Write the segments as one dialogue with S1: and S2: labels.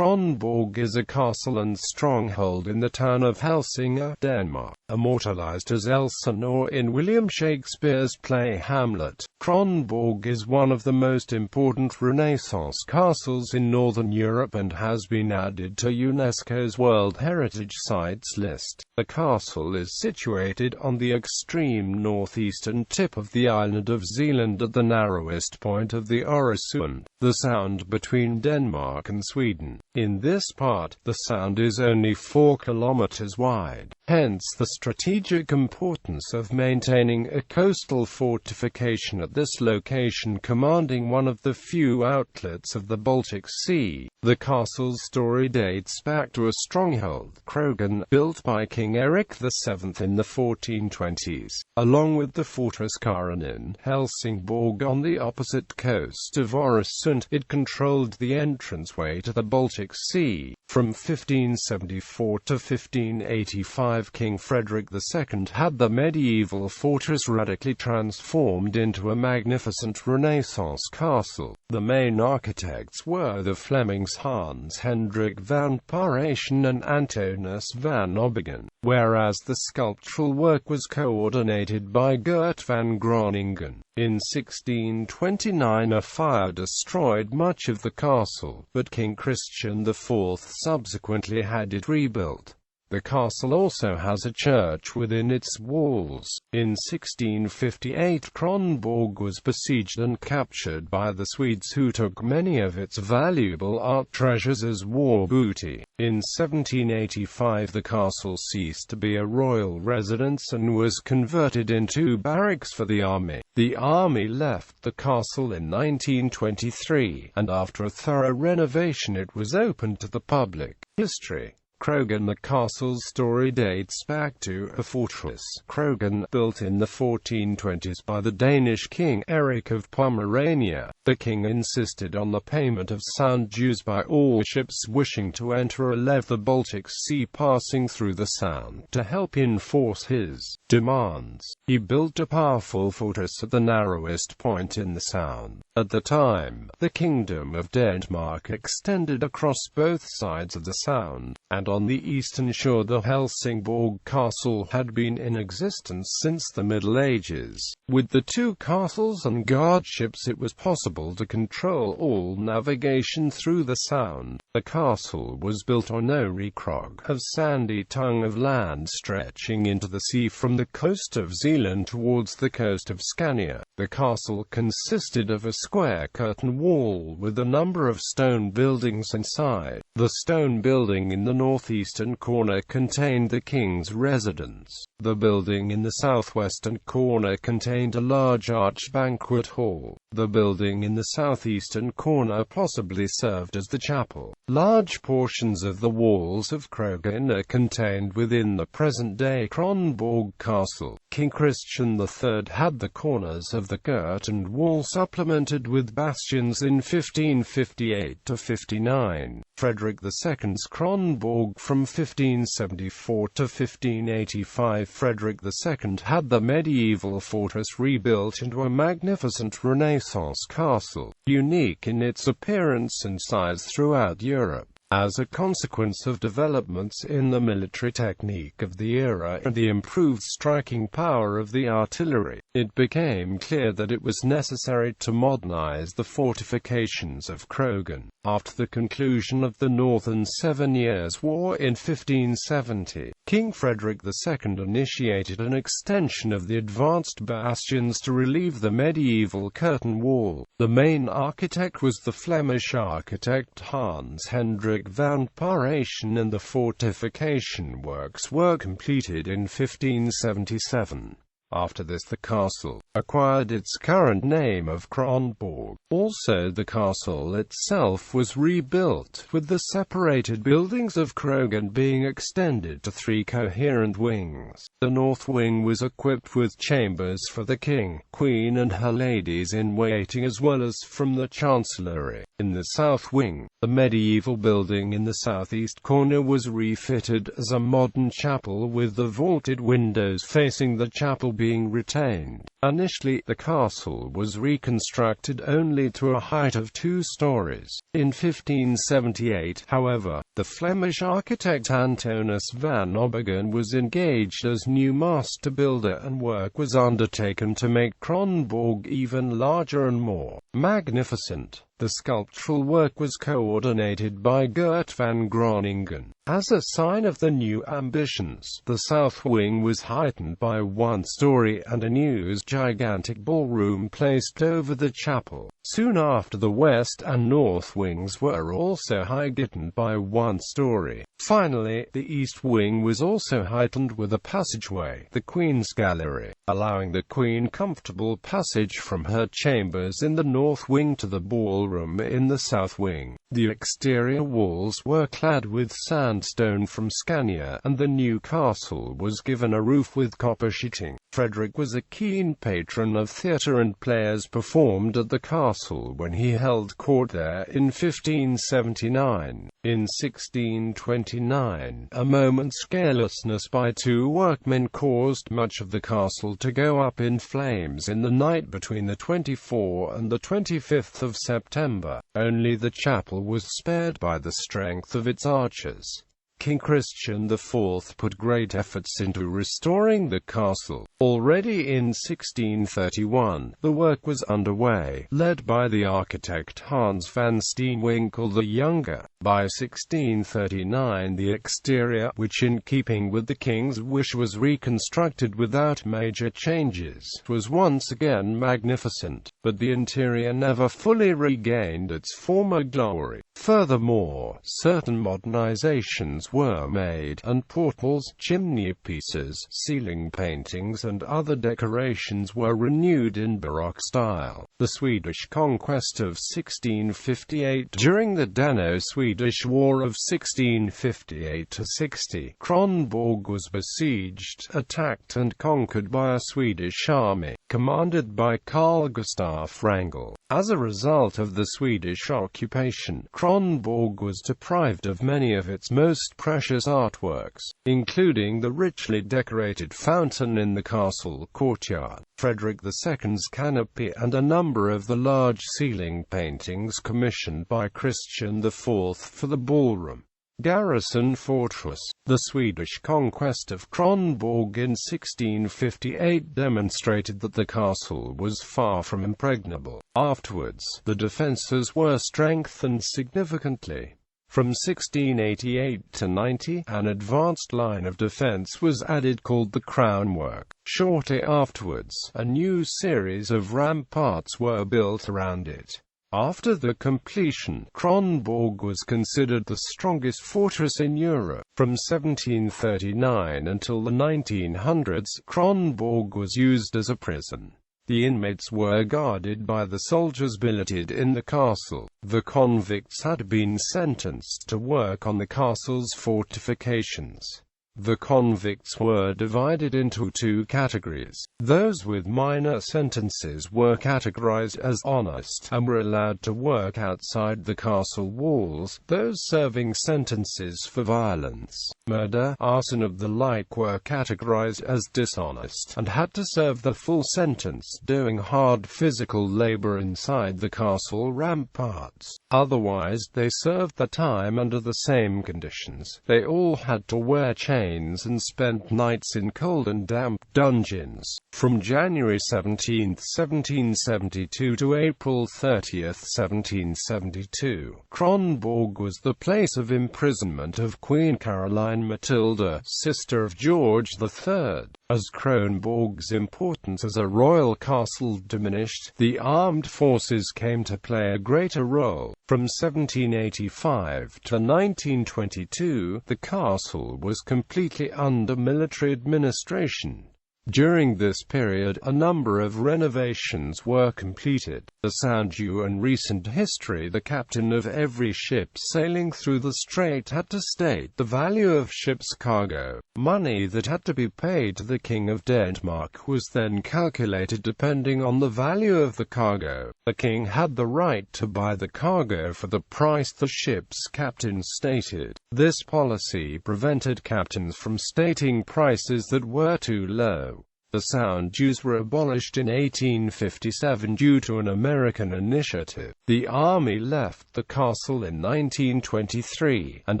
S1: Kronborg is a castle and stronghold in the town of Helsingør, Denmark, immortalized as Elsinore in William Shakespeare's play Hamlet. Kronborg is one of the most important Renaissance castles in Northern Europe and has been added to UNESCO's World Heritage Sites list. The castle is situated on the extreme northeastern tip of the island of Zealand at the narrowest point of the Øresund, the sound between Denmark and Sweden. In this part, the sound is only 4 kilometers wide, hence the strategic importance of maintaining a coastal fortification at this location commanding one of the few outlets of the Baltic Sea. The castle's story dates back to a stronghold, Kronborg, built by King Erik VII in the 1420s, along with the fortress Karenin, Helsingborg on the opposite coast of Øresund. It controlled the entranceway to the Baltic Sea. From 1574 to 1585, King Frederick II had the medieval fortress radically transformed into a magnificent Renaissance castle. The main architects were the Flemings Hans Hendrik van Parijsen and Antoninus van Obergen, whereas the sculptural work was coordinated by Gert van Groningen. In 1629 a fire destroyed much of the castle, but King Christian IV subsequently had it rebuilt. The castle also has a church within its walls. In 1658 Kronborg was besieged and captured by the Swedes, who took many of its valuable art treasures as war booty. In 1785 the castle ceased to be a royal residence and was converted into barracks for the army. The army left the castle in 1923, and after a thorough renovation it was opened to the public. History. Kronborg. The castle's story dates back to a fortress, Kronborg, built in the 1420s by the Danish king Erik of Pomerania. The king insisted on the payment of sound dues by all ships wishing to enter or leave the Baltic Sea passing through the sound. To help enforce his demands, he built a powerful fortress at the narrowest point in the sound. At the time, the Kingdom of Denmark extended across both sides of the sound, and on the eastern shore the Helsingborg castle had been in existence since the Middle Ages. With the two castles and guard ships it was possible to control all navigation through the sound. The castle was built on a crag of sandy tongue of land stretching into the sea from the coast of Zealand towards the coast of Scania. The castle consisted of a square curtain wall with a number of stone buildings inside. The stone building in the northeastern corner contained the king's residence. The building in the southwestern corner contained a large arched banquet hall. The building in the southeastern corner possibly served as the chapel. Large portions of the walls of Kronborg are contained within the present-day Kronborg castle. King Christian III had the corners of the curtained wall supplemented with bastions in 1558 to 59. Frederick II's Kronborg from 1574 to 1585. Frederick II had the medieval fortress rebuilt into a magnificent Renaissance castle, unique in its appearance and size throughout Europe. As a consequence of developments in the military technique of the era and the improved striking power of the artillery, it became clear that it was necessary to modernize the fortifications of Kronborg. After the conclusion of the Northern 7 Years' War in 1570, King Frederick II initiated an extension of the advanced bastions to relieve the medieval curtain wall. The main architect was the Flemish architect Hans Hendrik van Parijsen, and the fortification works were completed in 1577. After this the castle acquired its current name of Kronborg. Also the castle itself was rebuilt, with the separated buildings of Kronborg being extended to 3 coherent wings. The north wing was equipped with chambers for the king, queen and her ladies-in-waiting as well as from the chancellery. In the south wing, the medieval building in the southeast corner was refitted as a modern chapel with the vaulted windows facing the chapel being retained. Initially, the castle was reconstructed only to a height of 2 stories. In 1578, however, the Flemish architect Antonis van Obbergen was engaged as new master builder, and work was undertaken to make Kronborg even larger and more magnificent. The sculptural work was coordinated by Gert van Groningen. As a sign of the new ambitions, the south wing was heightened by 1 story and a new gigantic ballroom placed over the chapel. Soon after, the west and north wings were also heightened by 1 story. Finally, the east wing was also heightened with a passageway, the Queen's Gallery, allowing the Queen comfortable passage from her chambers in the north wing to the ballroom in the south wing. The exterior walls were clad with sandstone from Scania, and the new castle was given a roof with copper sheeting. Frederick was a keen patron of theatre, and players performed at the castle when he held court there in 1579. In 1629, a moment's carelessness by 2 workmen caused much of the castle to go up in flames in the night between the 24th and the 25th of September. Only the chapel was spared by the strength of its arches. King Christian IV put great efforts into restoring the castle. Already in 1631, the work was underway, led by the architect Hans van Steenwinckel the Younger. By 1639, the exterior, which in keeping with the king's wish was reconstructed without major changes, was once again magnificent, but the interior never fully regained its former glory. Furthermore, certain modernizations were made, and portals, chimney pieces, ceiling paintings and other decorations were renewed in Baroque style. The Swedish conquest of 1658. During the Dano-Swedish War of 1658–60, Kronborg was besieged, attacked and conquered by a Swedish army, commanded by Carl Gustaf Wrangel. As a result of the Swedish occupation, Kronborg was deprived of many of its most precious artworks, including the richly decorated fountain in the castle courtyard, Frederick II's canopy, and a number of the large ceiling paintings commissioned by Christian IV for the ballroom. Garrison fortress. The Swedish conquest of Kronborg in 1658 demonstrated that the castle was far from impregnable. Afterwards, the defences were strengthened significantly. From 1688 to 90, an advanced line of defense was added called the Crownwork. Shortly afterwards, a new series of ramparts were built around it. After the completion, Kronborg was considered the strongest fortress in Europe. From 1739 until the 1900s, Kronborg was used as a prison. The inmates were guarded by the soldiers billeted in the castle. The convicts had been sentenced to work on the castle's fortifications. The convicts were divided into 2 categories. Those with minor sentences were categorized as honest, and were allowed to work outside the castle walls. Those serving sentences for violence, murder, arson of the like were categorized as dishonest, and had to serve the full sentence, doing hard physical labor inside the castle ramparts. Otherwise, they served the time under the same conditions. They all had to wear chains and spent nights in cold and damp dungeons. From January 17, 1772 to April 30, 1772, Kronborg was the place of imprisonment of Queen Caroline Matilda, sister of George III. As Kronborg's importance as a royal castle diminished, the armed forces came to play a greater role. From 1785 to 1922, the castle was completely under military administration. During this period, a number of renovations were completed. The sound due in recent history, the captain of every ship sailing through the strait had to state the value of ship's cargo. Money that had to be paid to the King of Denmark was then calculated depending on the value of the cargo. The king had the right to buy the cargo for the price the ship's captain stated. This policy prevented captains from stating prices that were too low. The sound dues were abolished in 1857 due to an American initiative. The army left the castle in 1923, and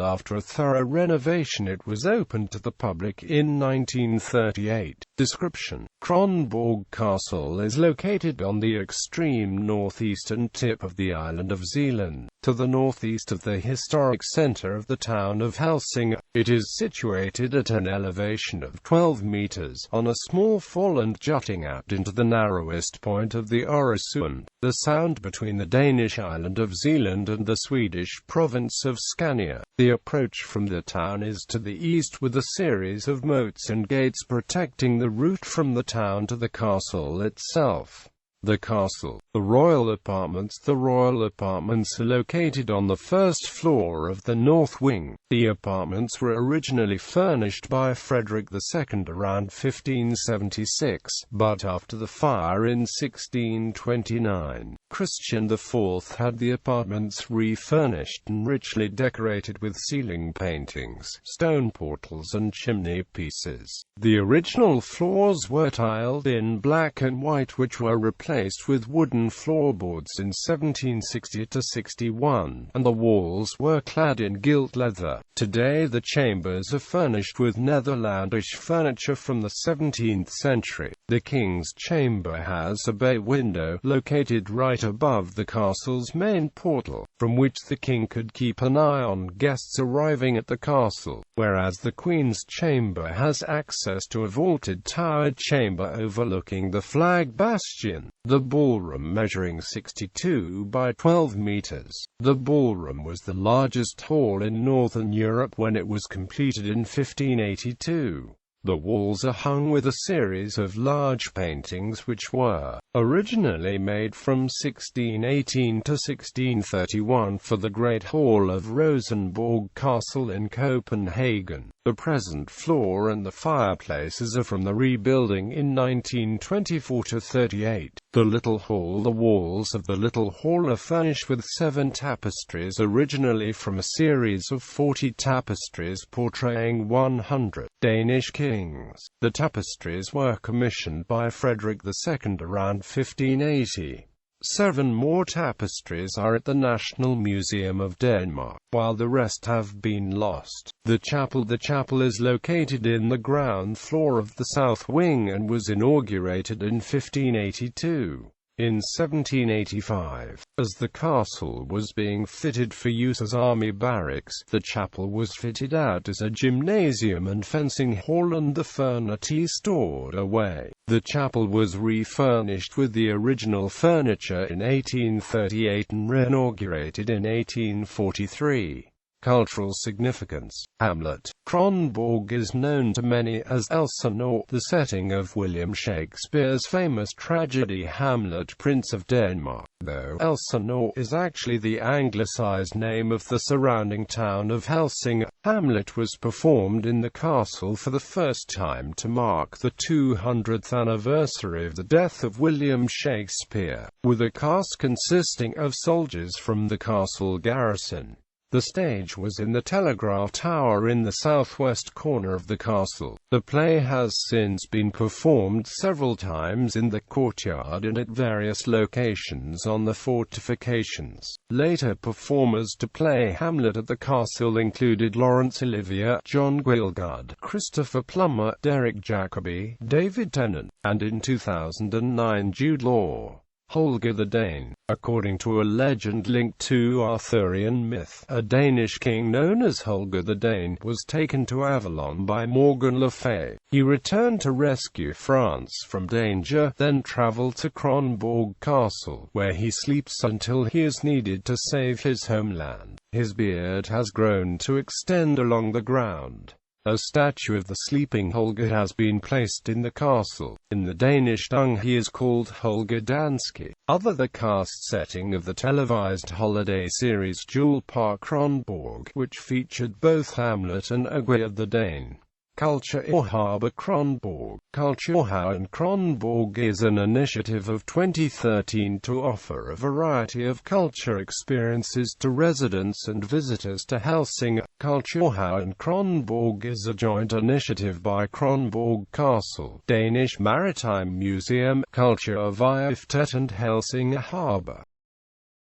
S1: after a thorough renovation it was opened to the public in 1938. Description: Kronborg Castle is located on the extreme northeastern tip of the island of Zealand, to the northeast of the historic centre of the town of Helsingør. It is situated at an elevation of 12 meters, on a small fall and jutting out into the narrowest point of the Øresund, the sound between the Danish island of Zealand and the Swedish province of Scania. The approach from the town is to the east, with a series of moats and gates protecting the route from the town to the castle itself. The castle. The royal apartments. The royal apartments are located on the first floor of the north wing. The apartments were originally furnished by Frederick II around 1576, but after the fire in 1629, Christian IV had the apartments refurnished and richly decorated with ceiling paintings, stone portals and chimney pieces. The original floors were tiled in black and white, which were replaced with wooden floorboards in 1760–61, and the walls were clad in gilt leather. Today the chambers are furnished with Netherlandish furniture from the 17th century. The King's Chamber has a bay window located right above the castle's main portal, from which the King could keep an eye on guests arriving at the castle, whereas the Queen's Chamber has access to a vaulted towered chamber overlooking the flag bastion. The ballroom, measuring 62 by 12 meters. The ballroom was the largest hall in Northern Europe when it was completed in 1582. The walls are hung with a series of large paintings which were originally made from 1618 to 1631 for the Great Hall of Rosenborg Castle in Copenhagen. The present floor and the fireplaces are from the rebuilding in 1924–38. The Little Hall. The walls of the Little Hall are furnished with 7 tapestries, originally from a series of 40 tapestries portraying 100 Danish kings. The tapestries were commissioned by Frederick II around 1580. 7 more tapestries are at the National Museum of Denmark, while the rest have been lost. The chapel. The chapel is located in the ground floor of the south wing and was inaugurated in 1582. In 1785, as the castle was being fitted for use as army barracks, the chapel was fitted out as a gymnasium and fencing hall and the furniture stored away. The chapel was refurnished with the original furniture in 1838 and reinaugurated in 1843. Cultural significance. Hamlet. Kronborg is known to many as Elsinore, the setting of William Shakespeare's famous tragedy Hamlet, Prince of Denmark, though Elsinore is actually the anglicized name of the surrounding town of Helsingør. Hamlet was performed in the castle for the first time to mark the 200th anniversary of the death of William Shakespeare, with a cast consisting of soldiers from the castle garrison. The stage was in the Telegraph Tower in the southwest corner of the castle. The play has since been performed several times in the courtyard and at various locations on the fortifications. Later performers to play Hamlet at the castle included Laurence Olivier, John Gielgud, Christopher Plummer, Derek Jacobi, David Tennant, and in 2009 Jude Law. Holger the Dane. According to a legend linked to Arthurian myth, a Danish king known as Holger the Dane was taken to Avalon by Morgan Le Fay. He returned to rescue France from danger, then traveled to Kronborg Castle, where he sleeps until he is needed to save his homeland. His beard has grown to extend along the ground. A statue of the sleeping Holger has been placed in the castle. In the Danish tongue he is called Holger Danske. The cast setting of the televised holiday series Jule på Kronborg, which featured both Hamlet and Olga the Dane. Culture or Harbour. Kronborg. Kulturhavn in Kronborg is an initiative of 2013 to offer a variety of culture experiences to residents and visitors to Helsingør. Kulturhavn Kronborg is a joint initiative by Kronborg Castle, Danish Maritime Museum, Kulturviftet and Helsingør Harbour.